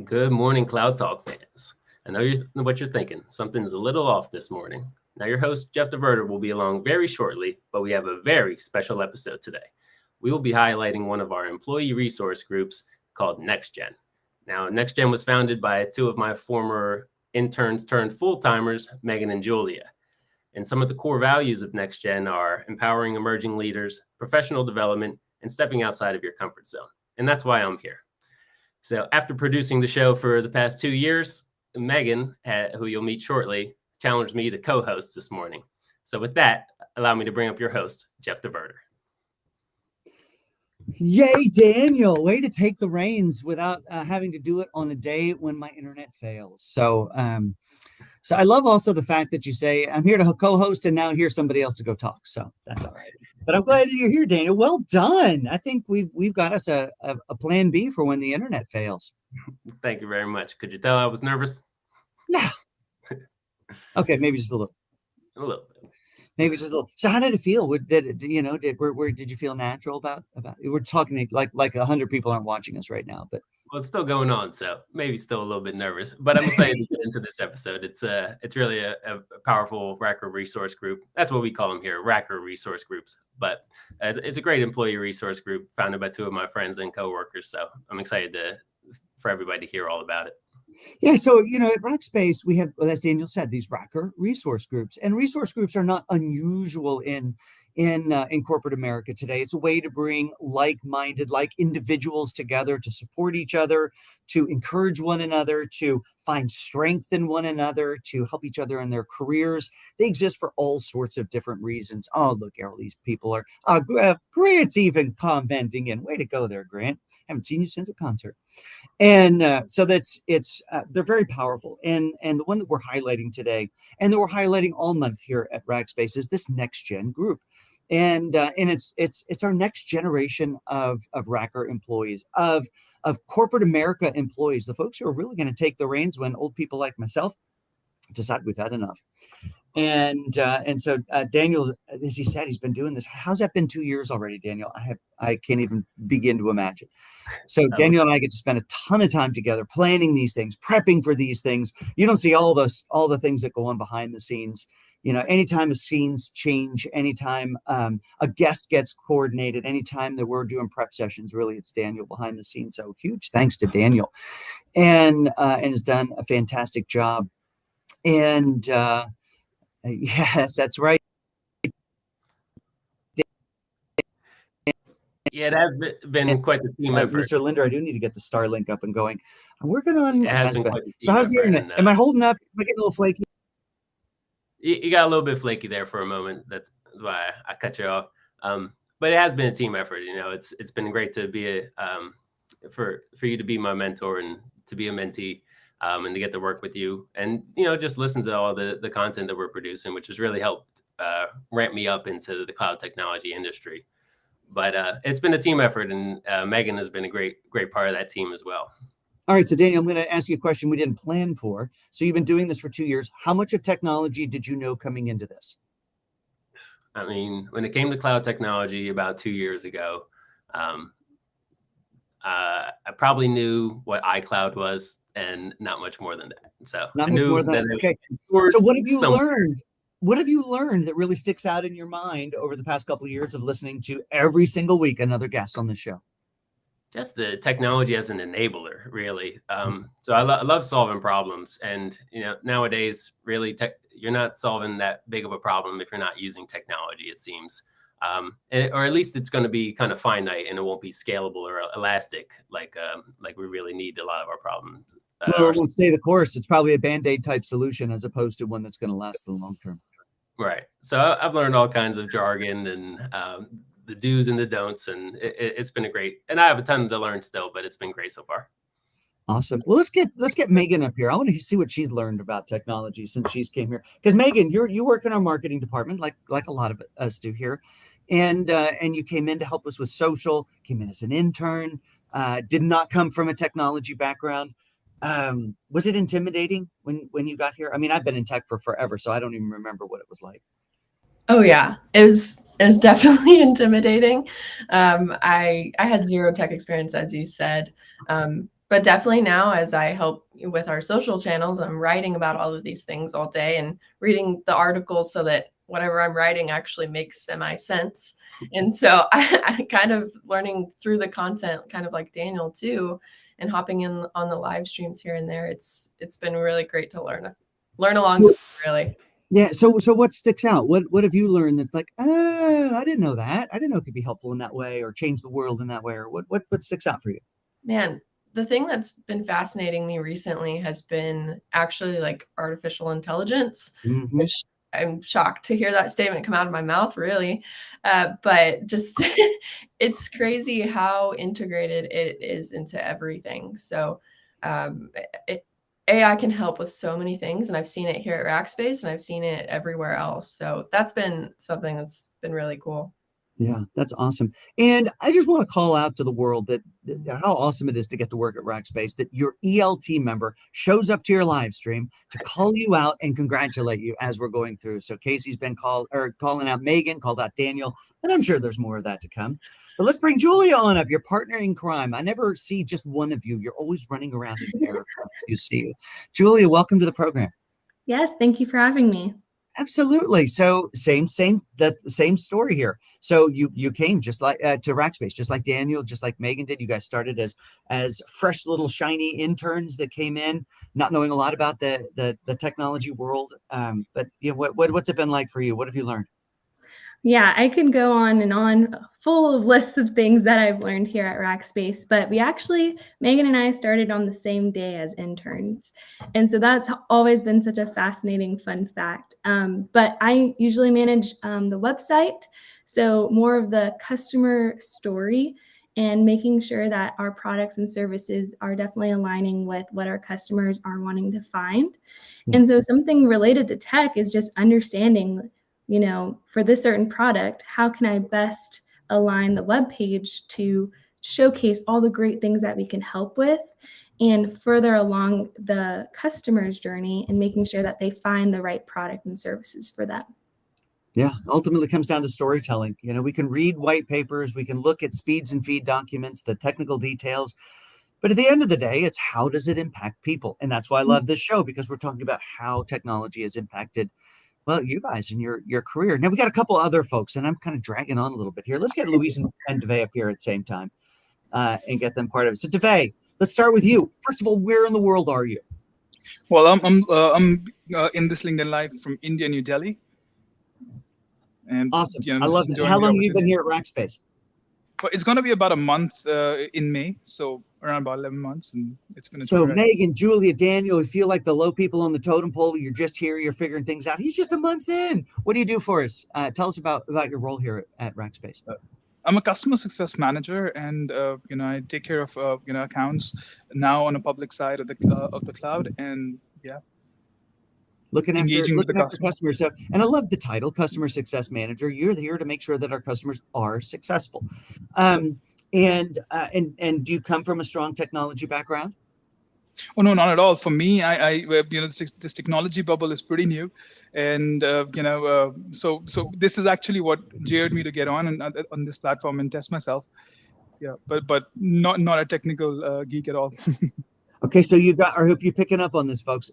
Good morning, Cloud Talk fans. I know what you're thinking. Something's a little off this morning. Now, your host, Jeff Diverter, will be along very shortly, but we have a very special episode today. We will be highlighting one of our employee resource groups called NextGen. Now, NextGen was founded by two of my former interns turned full-timers, Meagan and Julia. And some of the core values of NextGen are empowering emerging leaders, professional development, and stepping outside of your comfort zone. And that's why I'm here. So after producing the show for the past 2 years, Meagan, who you'll meet shortly, challenged me to co-host this morning. So with that, allow me to bring up your host, Jeff Diverter. Yay, Daniel. Way to take the reins without having to do it on a day when my internet fails. So I love also the fact that you say, I'm here to co-host and now here's somebody else to go talk. So that's all right. But I'm glad you're here, Daniel. Well done. I think we've got us a plan B for when the internet fails. Thank you very much. Could you tell I was nervous? No. Okay, maybe just a little. A little bit. Maybe just a little. So how did it feel? Did you feel natural about we're talking like 100 people aren't watching us right now, but well, it's still going on, so maybe still a little bit nervous, but I'm excited to get into this episode. It's really a powerful Racker resource group. That's what we call them here, Racker resource groups. But it's a great employee resource group founded by two of my friends and coworkers. So I'm excited for everybody to hear all about it. Yeah, so at Rackspace we have, as Daniel said, these Racker resource groups, and resource groups are not unusual in corporate America today. It's a way to bring like-minded, individuals together to support each other, to encourage one another, to find strength in one another, to help each other in their careers. They exist for all sorts of different reasons. Oh, look, all these people are. Grant's even commenting in. Way to go there, Grant. Haven't seen you since a concert. And so they're very powerful. And the one that we're highlighting today, and that we're highlighting all month here at Rackspace, is this NextGen group. And it's our next generation of Racker employees, of corporate America employees, the folks who are really going to take the reins when old people like myself decide we've had enough. And so Daniel, as he said, he's been doing this. How's that been 2 years already, Daniel? I can't even begin to imagine. So Daniel and I get to spend a ton of time together planning these things, prepping for these things. You don't see all the things that go on behind the scenes. Anytime a scenes change, anytime a guest gets coordinated, anytime that we're doing prep sessions, really, it's Daniel behind the scenes. So huge thanks to Daniel, and has done a fantastic job. And yes, that's right. Yeah, it has been quite the team effort. Mr. Linder, I do need to get the Starlink up and going. I'm working on it. Has been quite the so how's the internet? Am I holding up? Am I getting a little flaky? You got a little bit flaky there for a moment. That's why I cut you off. But it has been a team effort. It's been great to be for you to be my mentor and to be a mentee, and to get to work with you and just listen to all the content that we're producing, which has really helped ramp me up into the cloud technology industry. But it's been a team effort, and Meagan has been a great part of that team as well. All right, so Daniel, I'm going to ask you a question we didn't plan for. So you've been doing this for 2 years. How much of technology did you know coming into this? I mean, when it came to cloud technology about 2 years ago, I probably knew what iCloud was and not much more than that. So not much more than that. Okay. So what have you learned? What have you learned that really sticks out in your mind over the past couple of years of listening to every single week another guest on the show? Just the technology as an enabler, really. So I love solving problems, and nowadays, really, you're not solving that big of a problem if you're not using technology. It seems, or at least it's going to be kind of finite, and it won't be scalable or elastic like we really need a lot of our problems. Well, it won't stay the course. It's probably a Band-Aid type solution as opposed to one that's going to last the long term. Right. So I've learned all kinds of jargon and the do's and the don'ts, and it's been and I have a ton to learn still, but it's been great so far. Awesome. Well, let's get Meagan up here. I want to see what she's learned about technology since she's came here. Because Meagan, you work in our marketing department, like a lot of us do here, and you came in to help us with social. Came in as an intern. Did not come from a technology background. Was it intimidating when you got here? I mean, I've been in tech for forever, so I don't even remember what it was like. Oh yeah, it was definitely intimidating. I had zero tech experience, as you said. But definitely now, as I help with our social channels, I'm writing about all of these things all day and reading the articles so that whatever I'm writing actually makes semi-sense. And so I kind of learning through the content, kind of like Daniel too, and hopping in on the live streams here and there. It's been really great to learn along the way, really. Yeah. So what sticks out? What have you learned that's like, oh, I didn't know that. I didn't know it could be helpful in that way or change the world in that way, or what sticks out for you? Man, the thing that's been fascinating me recently has been actually like artificial intelligence, Mm-hmm. which I'm shocked to hear that statement come out of my mouth, really. But just it's crazy how integrated it is into everything. So um, it, AI can help with so many things, and I've seen it here at Rackspace, and I've seen it everywhere else. So that's been something that's been really cool. Yeah, that's awesome. And I just want to call out to the world that how awesome it is to get to work at Rackspace, that your ELT member shows up to your live stream to call you out and congratulate you as we're going through. So Casey's been calling out Meagan, called out Daniel, and I'm sure there's more of that to come. But let's bring Julia on up, your partner in crime. I never see just one of you. You're always running around in the air. You see you. Julia, welcome to the program. Yes, thank you for having me. Absolutely. So same story here. So you came just like to Rackspace, just like Daniel, just like Meagan did. You guys started as fresh little shiny interns that came in, not knowing a lot about the technology world. But you know what's it been like for you? What have you learned? Yeah, I can go on and on, full of lists of things that I've learned here at Rackspace. But Meagan and I started on the same day as interns. And so that's always been such a fascinating fun fact. But I usually manage the website. So more of the customer story and making sure that our products and services are definitely aligning with what our customers are wanting to find. And so something related to tech is just understanding, for this certain product, how can I best align the web page to showcase all the great things that we can help with and further along the customer's journey and making sure that they find the right product and services for them. Yeah, ultimately comes down to storytelling. We can read white papers, we can look at speeds and feed documents, the technical details, but at the end of the day, it's how does it impact people? And that's why I love this show, because we're talking about how technology has impacted, well, you guys in your career. Now we got a couple other folks, and I'm kind of dragging on a little bit here. Let's get Louise and Dvey up here at the same time and get them part of it. So Dvey, let's start with you. First of all, where in the world are you? Well, I'm in this LinkedIn Live from India, New Delhi. And awesome. I love it. How long have you been here at Rackspace? Well, it's going to be about a month in May, so around about 11 months, and it's been. So Meagan, Julia, Daniel, you feel like the low people on the totem pole. You're just here. You're figuring things out. He's just a month in. What do you do for us? Tell us about your role here at Rackspace. I'm a customer success manager, and I take care of accounts now on a public side of the cloud, and yeah. Looking after customers. So, and I love the title, Customer Success Manager. You're here to make sure that our customers are successful. And do you come from a strong technology background? Oh no, not at all. For me, I this technology bubble is pretty new, and so this is actually what geared me to get on this platform and test myself. Yeah, but not a technical geek at all. Okay, so I hope you're picking up on this, folks.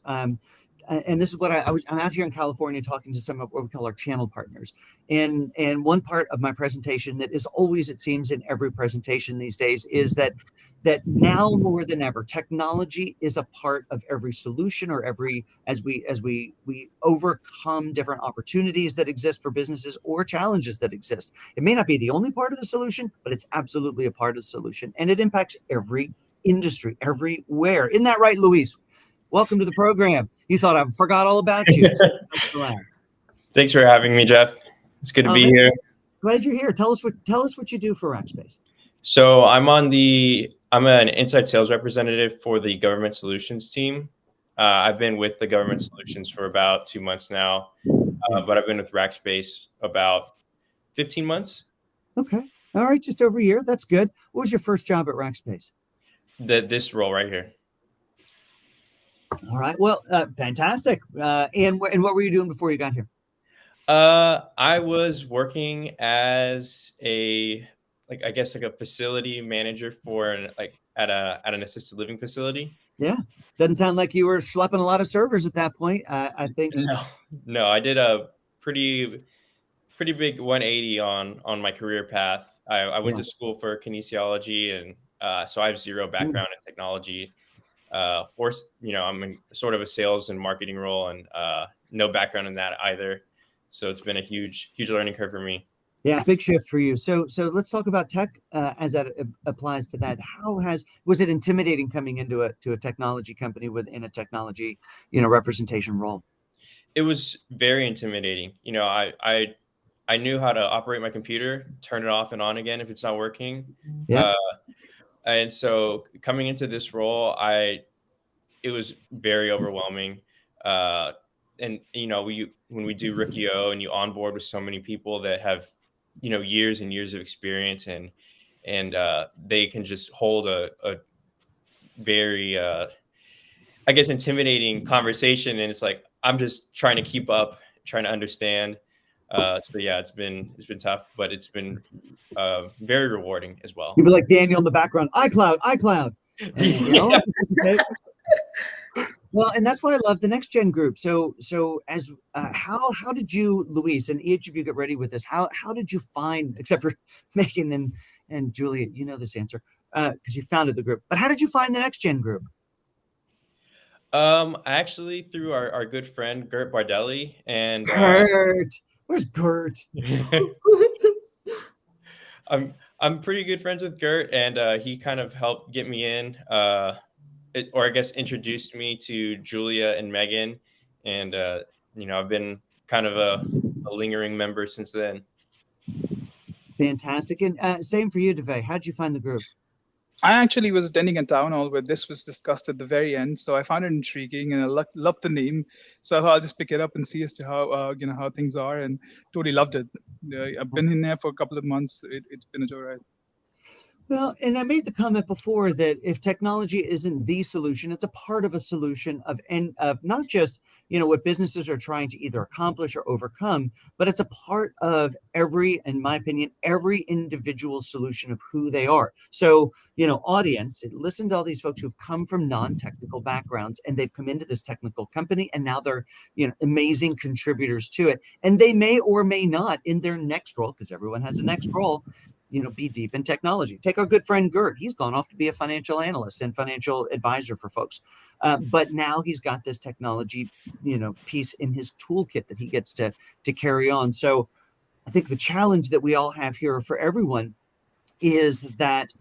And this is what I'm out here in California talking to some of what we call our channel partners. And one part of my presentation that is always, it seems, in every presentation these days is that now more than ever, technology is a part of every solution or as we overcome different opportunities that exist for businesses or challenges that exist. It may not be the only part of the solution, but it's absolutely a part of the solution. And it impacts every industry, everywhere. Isn't that right, Luis? Welcome to the program. You thought I forgot all about you. Thanks for having me, Jeff. It's good to be here. Glad you're here. Tell us what you do for Rackspace. So I'm an inside sales representative for the government solutions team. I've been with the government solutions for about 2 months now, but I've been with Rackspace about 15 months. Okay. All right. Just over a year. That's good. What was your first job at Rackspace? This role right here. All right. Well, fantastic. And what were you doing before you got here? I was working as a facility manager for at an assisted living facility. Yeah, doesn't sound like you were schlepping a lot of servers at that point. I think. No, I did a pretty big 180 on my career path. I went to school for kinesiology, and so I have zero background in technology. Or I'm in sort of a sales and marketing role, and no background in that either. So it's been a huge learning curve for me. Yeah, big shift for you. So let's talk about tech as that applies to that. Was it intimidating coming into a technology company within a technology, representation role? It was very intimidating. I knew how to operate my computer, turn it off and on again if it's not working. Yeah. And so coming into this role, it was very overwhelming. And when we do Rookie-O and you onboard with so many people that have years and years of experience, and they can just hold a very I guess intimidating conversation, and it's like I'm just trying to keep up, trying to understand. So yeah, it's been tough, but it's been very rewarding as well. You'd be like Daniel in the background, iCloud. And, well, and that's why I love the NextGen group. So as how did you, Luis, and each of you get ready with this? How did you find, except for Meagan and Julia, you know this answer because you founded the group. But how did you find the NextGen group? Actually through our good friend Gert Bardelli, and Gert. Where's Gert? I'm pretty good friends with Gert, and he kind of helped get me in, or I guess introduced me to Julia and Meagan, and I've been kind of a lingering member since then. Fantastic. And same for you, Dvey. How'd you find the group? I actually was attending a town hall where this was discussed at the very end, so I found it intriguing, and I loved the name. So I thought I'll just pick it up and see as to how how things are, and totally loved it. I've been in there for a couple of months. It's been a joyride. Well, and I made the comment before that if technology isn't the solution, it's a part of a solution of not just what businesses are trying to either accomplish or overcome, but it's a part of in my opinion, every individual solution of who they are. So, audience, listen to all these folks who've come from non-technical backgrounds, and they've come into this technical company, and now they're amazing contributors to it. And they may or may not in their next role, because everyone has a next role, be deep in technology. Take our good friend Gert. He's gone off to be a financial analyst and financial advisor for folks. But now he's got this technology, piece in his toolkit that he gets to carry on. So I think the challenge that we all have here for everyone is that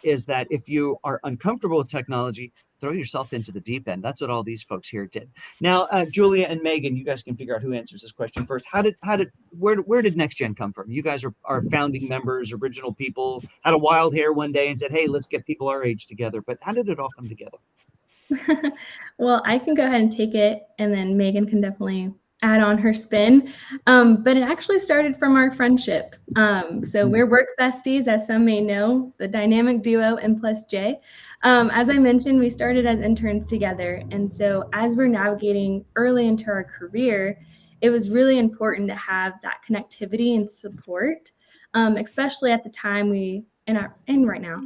if you are uncomfortable with technology, throw yourself into the deep end. That's what all these folks here did. Now, Julia and Meagan, you guys can figure out who answers this question first. Where did NextGen come from? You guys are founding members, original people, had a wild hair one day and said, hey, let's get people our age together. But how did it all come together? Well, I can go ahead and take it, and then Meagan can definitely add on her spin. But it actually started from our friendship. So we're work besties, as some may know, the dynamic duo N+J. As I mentioned, we started as interns together. And so as we're navigating early into our career, it was really important to have that connectivity and support, especially at the time in right now,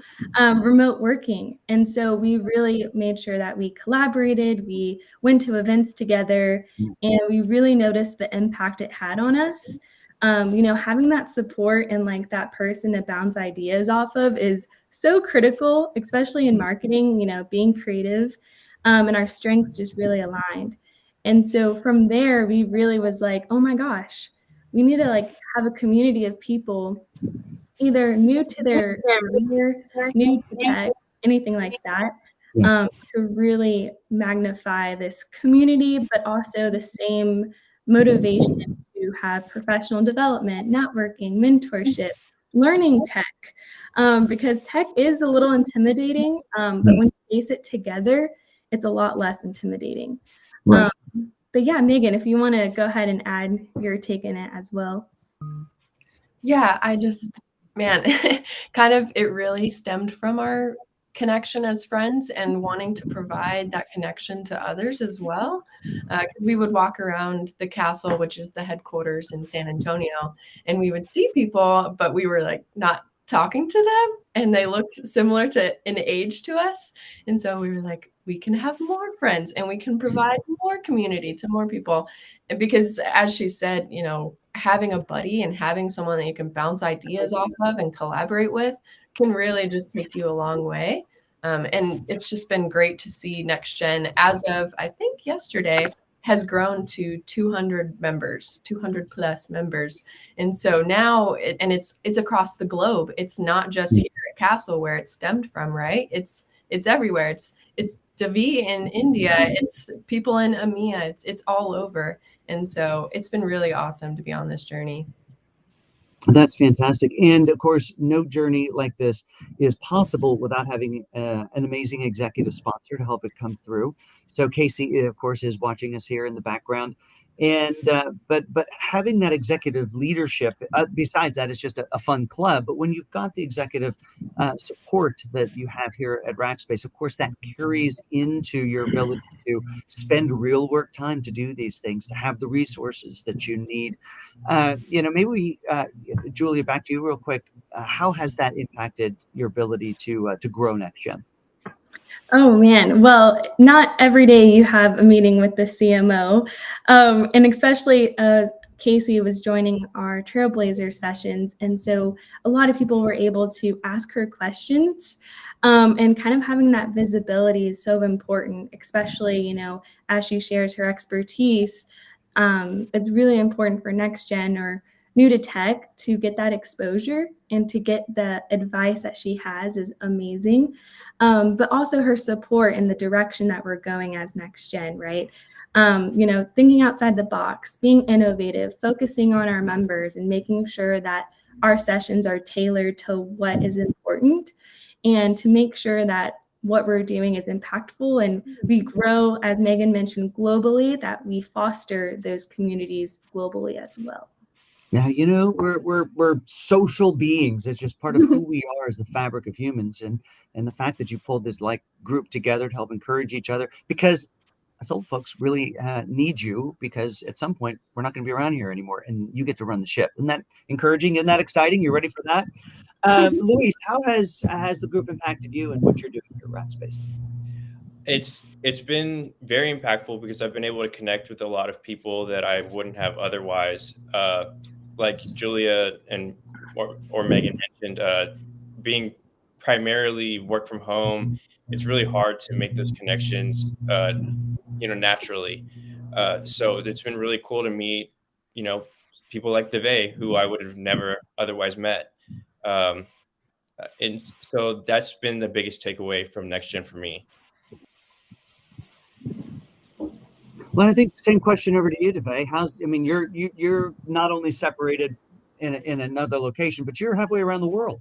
remote working. And so we really made sure that we collaborated, we went to events together, and we really noticed the impact it had on us. Having that support and like that person to bounce ideas off of is so critical, especially in marketing, being creative, and our strengths just really aligned. And so from there, we really was like, oh my gosh, we need to have a community of people either new to their career, new to tech, anything like that, to really magnify this community, but also the same motivation to have professional development, networking, mentorship, learning tech, because tech is a little intimidating, but when you face it together, it's a lot less intimidating. Right. But yeah, Meagan, if you want to go ahead and add your take in it as well. Yeah, it really stemmed from our connection as friends and wanting to provide that connection to others as well. Because we would walk around the castle, which is the headquarters in San Antonio, and we would see people, but we were not talking to them, and they looked similar to in age to us. And so we were like, we can have more friends and we can provide more community to more people. And because as she said, you know, having a buddy and having someone that you can bounce ideas off of and collaborate with can really just take you a long way. And it's just been great to see NextGen, as of I think yesterday, has grown to 200 members, 200 plus members. And so now, it's across the globe. It's not just here at Castle where it stemmed from, right? It's everywhere. It's Dvey in India. It's people in EMEA. It's all over. And so it's been really awesome to be on this journey. That's fantastic. And of course, no journey like this is possible without having an amazing executive sponsor to help it come through. So Casey, of course, is watching us here in the background. And but having that executive leadership, besides that, it's just a fun club. But when you've got the executive support that you have here at Rackspace, of course, that carries into your ability to spend real work time to do these things, to have the resources that you need. Maybe we, Julia, back to you real quick. How has that impacted your ability to grow NextGen? Oh man, well, not every day you have a meeting with the CMO, and especially Casey was joining our Trailblazer sessions, and so a lot of people were able to ask her questions, and kind of having that visibility is so important, especially as she shares her expertise. It's really important for NextGen or new to tech to get that exposure and to get the advice that she has is amazing. But also her support in the direction that we're going as NextGen, right? Thinking outside the box, being innovative, focusing on our members and making sure that our sessions are tailored to what is important and to make sure that what we're doing is impactful and we grow, as Meagan mentioned, globally, that we foster those communities globally as well. Yeah, we're social beings. It's just part of who we are as the fabric of humans, and the fact that you pulled this group together to help encourage each other, because us old folks really need you, because at some point we're not going to be around here anymore, and you get to run the ship. Isn't that encouraging? Isn't that exciting? You ready for that? Luis, how has the group impacted you and what you're doing here at Rackspace? It's been very impactful because I've been able to connect with a lot of people that I wouldn't have otherwise. Like Julia or Meagan mentioned, being primarily work from home, it's really hard to make those connections, naturally. So it's been really cool to meet, people like Dvey, who I would have never otherwise met. And so that's been the biggest takeaway from NextGen for me. Well, I think same question over to you, Dvey. You're not only separated in another location, but you're halfway around the world.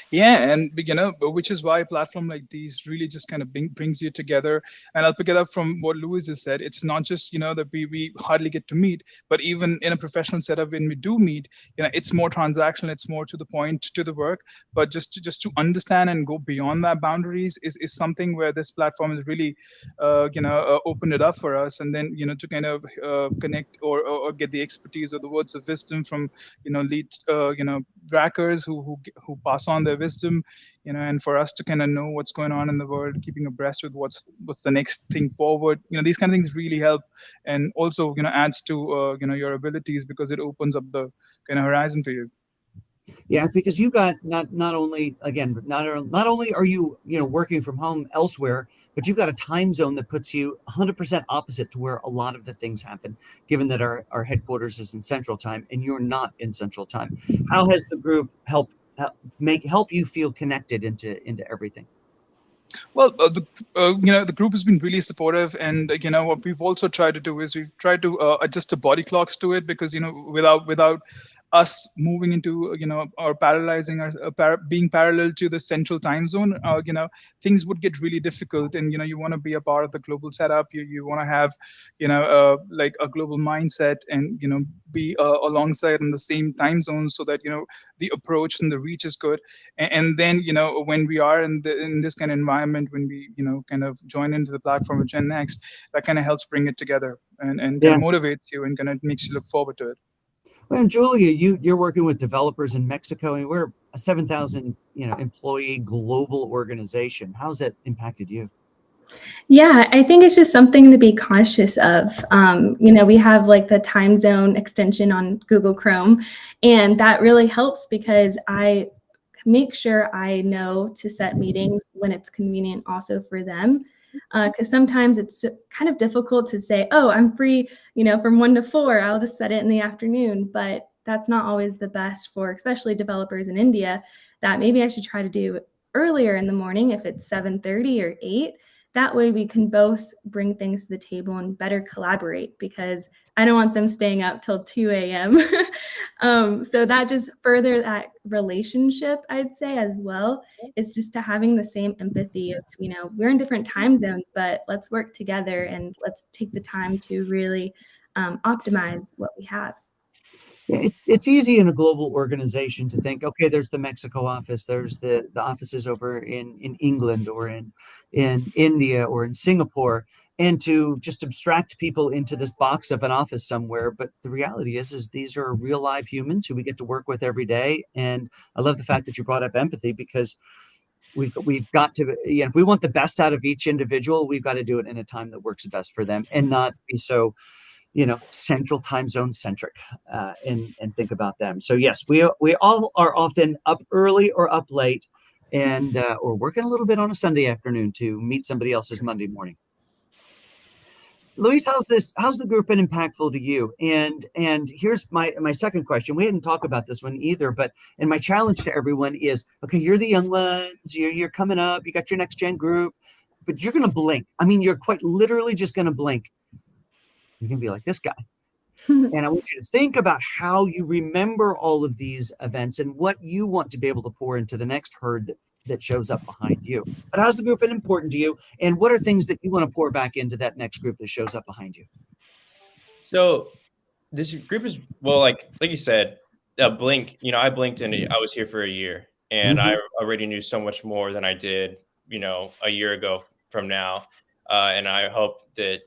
Yeah, and which is why a platform like these really just kind of brings you together. And I'll pick it up from what Louis has said. It's not just that we hardly get to meet, but even in a professional setup, when we do meet, it's more transactional, it's more to the point, to the work. But just to understand and go beyond that boundaries is something where this platform has really opened it up for us. And then to kind of connect or get the expertise or the words of wisdom from lead rackers who pass on their wisdom, and for us to kind of know what's going on in the world, keeping abreast with what's the next thing forward. These kind of things really help, and also adds to your abilities, because it opens up the kind of horizon for you. Yeah, because you got not only are you working from home elsewhere, but you've got a time zone that puts you 100% opposite to where a lot of the things happen, given that our headquarters is in Central Time and you're not in Central Time. How has the group help you feel connected into everything? Well, the group has been really supportive, and what we've also tried to do is we've tried to adjust the body clocks to it, because without us moving into or parallelizing or being parallel to the Central Time Zone, things would get really difficult. And you want to be a part of the global setup. You want to have like a global mindset, and be alongside in the same time zone, so that the approach and the reach is good. And then when we are in this kind of environment, when we kind of join into the platform of Gen Next, that kind of helps bring it together and kind of motivates you and kind of makes you look forward to it. Well, and Julia, you're working with developers in Mexico, and we're a 7,000 employee global organization. How's that impacted you? Yeah, I think it's just something to be conscious of. We have like the time zone extension on Google Chrome, and that really helps because I make sure I know to set meetings when it's convenient also for them. Because sometimes it's kind of difficult to say, oh, I'm free, from 1 to 4, I'll just set it in the afternoon. But that's not always the best for especially developers in India, that maybe I should try to do earlier in the morning if it's 7:30 or 8. That way we can both bring things to the table and better collaborate, because I don't want them staying up till 2 a.m. So that just further that relationship, I'd say, as well, is just to having the same empathy of, we're in different time zones, but let's work together and let's take the time to really optimize what we have. Yeah, it's easy in a global organization to think, okay, there's the Mexico office, there's the offices over in England or in India or in Singapore, and to just abstract people into this box of an office somewhere. But the reality is these are real live humans who we get to work with every day. And I love the fact that you brought up empathy, because we've got to, if we want the best out of each individual, we've got to do it in a time that works best for them and not be so central time zone centric, and think about them. So yes, we all are often up early or up late, and or working a little bit on a Sunday afternoon to meet somebody else's Monday morning. Luis, how's the group been impactful to you? And here's my second question. We didn't talk about this one either, and my challenge to everyone is, okay, you're the young ones, you're coming up, you got your NextGen group, but you're going to blink. I mean, you're quite literally just going to blink. You're going to be like this guy. And I want you to think about how you remember all of these events and what you want to be able to pour into the next herd that shows up behind you. But how's the group been important to you? And what are things that you want to pour back into that next group that shows up behind you? So this group is, well, like you said, blink, I blinked and I was here for a year, and I already knew so much more than I did, a year ago from now. And I hope that,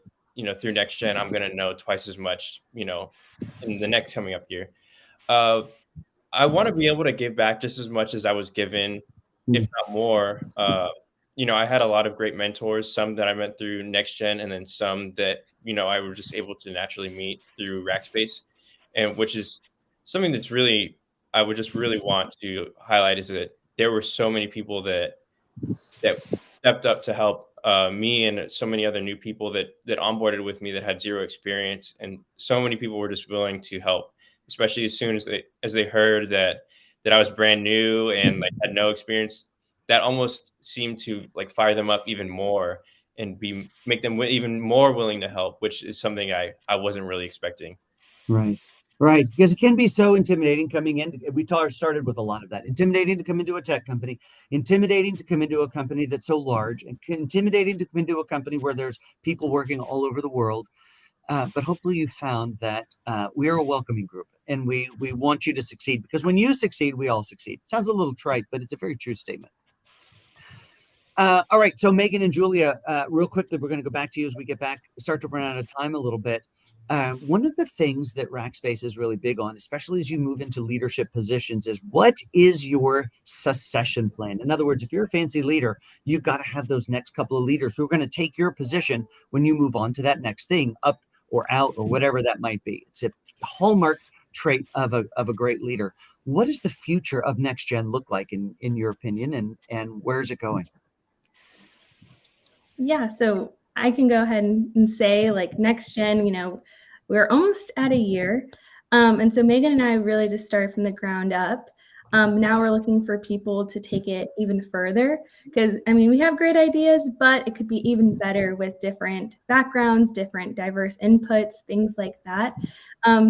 through NextGen, I'm going to know twice as much, in the next coming up year. I want to be able to give back just as much as I was given, if not more. I had a lot of great mentors, some that I met through NextGen, and then some that, I was just able to naturally meet through Rackspace, and which is something that's really, I would just really want to highlight, is that there were so many people that stepped up to help me and so many other new people that onboarded with me that had zero experience, and so many people were just willing to help, especially as soon as they heard that I was brand new and had no experience. That almost seemed to fire them up even more and make them even more willing to help, which is something I wasn't really expecting. Right, because it can be so intimidating coming in. We started with a lot of that. Intimidating to come into a tech company, intimidating to come into a company that's so large, and intimidating to come into a company where there's people working all over the world. But hopefully you found that we are a welcoming group, and we want you to succeed, because when you succeed, we all succeed. It sounds a little trite, but it's a very true statement. All right, so Meagan and Julia, real quickly, we're going to go back to you as we start to run out of time a little bit. One of the things that Rackspace is really big on, especially as you move into leadership positions, is what is your succession plan? In other words, if you're a fancy leader, you've got to have those next couple of leaders who are going to take your position when you move on to that next thing, up or out or whatever that might be. It's a hallmark trait of a great leader. What does the future of NextGen look like in your opinion, and where's it going? Yeah, so I can go ahead and say, NextGen, we're almost at a year. And so Meagan and I really just started from the ground up. Now we're looking for people to take it even further, because, we have great ideas, but it could be even better with different backgrounds, different diverse inputs, things like that.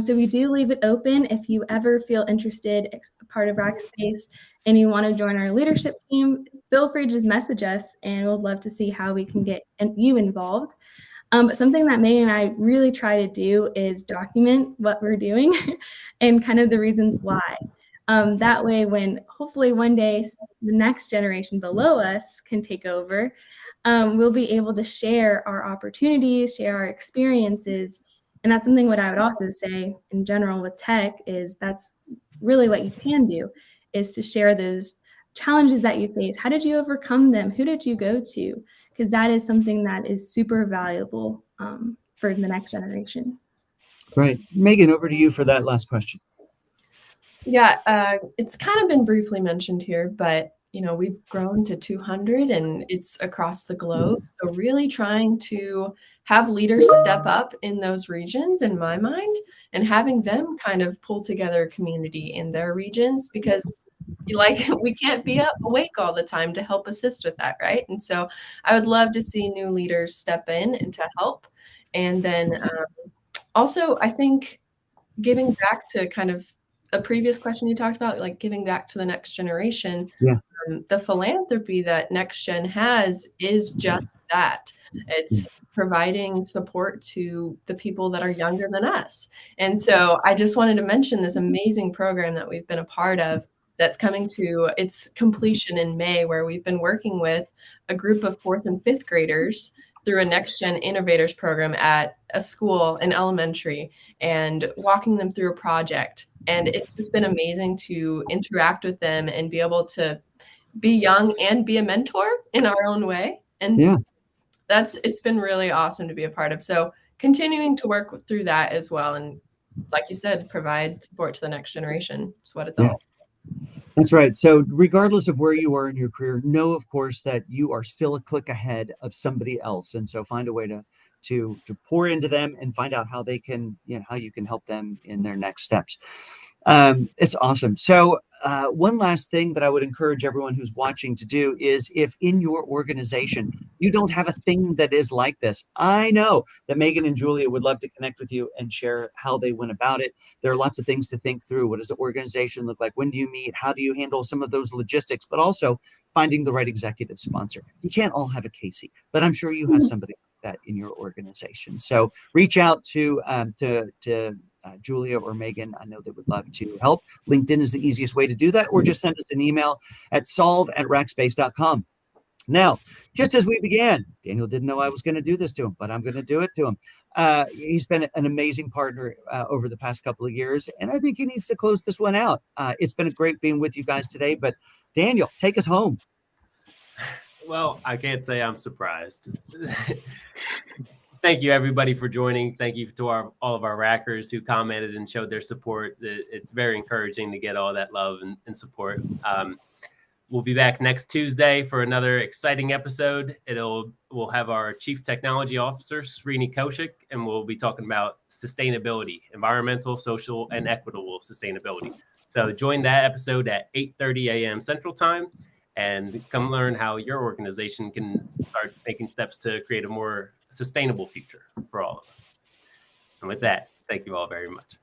So we do leave it open. If you ever feel interested, part of Rackspace, and you want to join our leadership team, feel free to just message us, and we'll love to see how we can get you involved. But something that Meagan and I really try to do is document what we're doing and kind of the reasons why. That way, when hopefully one day the next generation below us can take over, we'll be able to share our opportunities, share our experiences, And that's something what I would also say in general with tech is that's really what you can do, is to share those challenges that you face. How did you overcome them? Who did you go to? Because that is something that is super valuable for the next generation. Right. Meagan, over to you for that last question. Yeah, it's kind of been briefly mentioned here, but we've grown to 200 and it's across the globe. So really trying to have leaders step up in those regions, in my mind, and having them kind of pull together a community in their regions, because we can't be awake all the time to help assist with that, right? And so I would love to see new leaders step in and to help. And then also, I think giving back to kind of a previous question you talked about, like giving back to the next generation. Yeah. The philanthropy that NextGen has is just that. It's providing support to the people that are younger than us. And so I just wanted to mention this amazing program that we've been a part of that's coming to its completion in May, where we've been working with a group of 4th and 5th graders through a NextGen Innovators program at a school in elementary and walking them through a project. And it's just been amazing to interact with them and be able to be young and be a mentor in our own way. And Yeah. So it's been really awesome to be a part of. So continuing to work through that as well. And like you said, provide support to the next generation is what it's all. That's right. So regardless of where you are in your career, know, of course, that you are still a click ahead of somebody else. And so find a way to pour into them and find out how they can, how you can help them in their next steps. It's awesome. So one last thing that I would encourage everyone who's watching to do is, if in your organization you don't have a thing that is like this, I know that Meagan and Julia would love to connect with you and share how they went about it. There are lots of things to think through. What does the organization look like? When do you meet? How do you handle some of those logistics? But also finding the right executive sponsor. You can't all have a Casey, but I'm sure you have somebody like that in your organization. So reach out to Julia or Meagan. I know they would love to help. LinkedIn is the easiest way to do that, or just send us an email at solve@rackspace.com. Now, just as we began, Daniel didn't know I was going to do this to him, but I'm going to do it to him. He's been an amazing partner over the past couple of years, and I think he needs to close this one out. It's been a great being with you guys today, but Daniel, take us home. Well, I can't say I'm surprised. Thank you, everybody, for joining. Thank you to all of our rackers who commented and showed their support. It's very encouraging to get all that love and support. We'll be back next Tuesday for another exciting episode. We'll have our Chief Technology Officer, Srini Kaushik, and we'll be talking about sustainability, environmental, social, and equitable sustainability. So join that episode at 8:30 a.m. Central Time, and come learn how your organization can start taking steps to create a more sustainable future for all of us. And with that, thank you all very much.